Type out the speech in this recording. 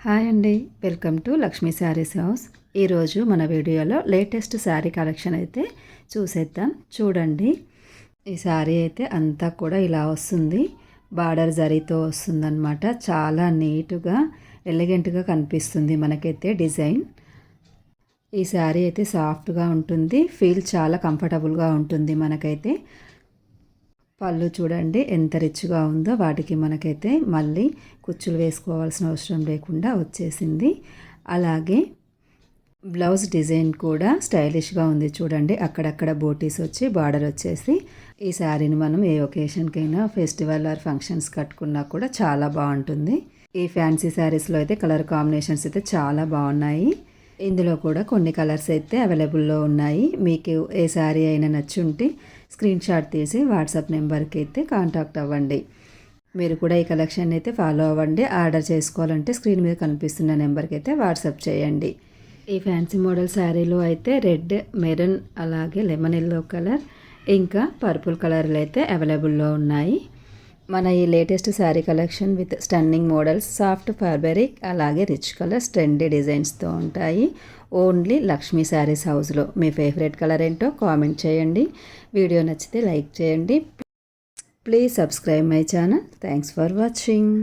Hi అండి, welcome to Lakshmi saris house. ఈరోజు మన వీడియోలో లేటెస్ట్ శారీ కలెక్షన్ అయితే చూసేద్దాం. చూడండి, ఈ శారీ అయితే అంతా కూడా ఇలా వస్తుంది. బార్డర్ జరీతో వస్తుందన్నమాట. చాలా నీట్గా ఎలిగెంట్గా కనిపిస్తుంది మనకైతే డిజైన్. ఈ శారీ అయితే సాఫ్ట్గా ఉంటుంది, ఫీల్ చాలా కంఫర్టబుల్గా ఉంటుంది మనకైతే. పళ్ళు చూడండి ఎంత రిచ్గా ఉందో, వాటికి మనకైతే మళ్ళీ కుచ్చులు వేసుకోవాల్సిన అవసరం లేకుండా వచ్చేసింది. అలాగే బ్లౌజ్ డిజైన్ కూడా స్టైలిష్గా ఉంది చూడండి. అక్కడక్కడ బోటీస్ వచ్చి బార్డర్ వచ్చేసి ఈ శారీని మనం ఏ ఒకేషన్కైనా ఫెస్టివల్ ఆర్ ఫంక్షన్స్ కట్టుకున్నా కూడా చాలా బాగుంటుంది. ఈ ఫ్యాన్సీ శారీస్లో అయితే కలర్ కాంబినేషన్స్ అయితే చాలా బాగున్నాయి. ఇందులో కూడా కొన్ని కలర్స్ అయితే అవైలబుల్లో ఉన్నాయి. మీకు ఏ శారీ అయినా నచ్చుంటే స్క్రీన్ షాట్ తీసి వాట్సాప్ నెంబర్కి అయితే కాంటాక్ట్ అవ్వండి. మీరు కూడా ఈ కలెక్షన్ అయితే ఫాలో అవ్వండి. ఆర్డర్ చేసుకోవాలంటే స్క్రీన్ మీద కనిపిస్తున్న నెంబర్కి అయితే వాట్సాప్ చేయండి. ఈ ఫ్యాన్సీ మోడల్ శారీలో అయితే రెడ్, మెరూన్, అలాగే లెమన్ ఎల్లో కలర్, ఇంకా పర్పుల్ కలర్లు అయితే అవైలబుల్లో ఉన్నాయి. మన ఈ latest sari collection with stunning models, soft fabric, అలాగే రిచ్ కలర్స్, ట్రెండీ డిజైన్స్తో ఉంటాయి. ఓన్లీ లక్ష్మీ శారీస్ హౌస్లో. మీ ఫేవరెట్ కలర్ ఏంటో కామెంట్ చేయండి. వీడియో నచ్చితే లైక్ చేయండి. Please subscribe my channel. Thanks for watching.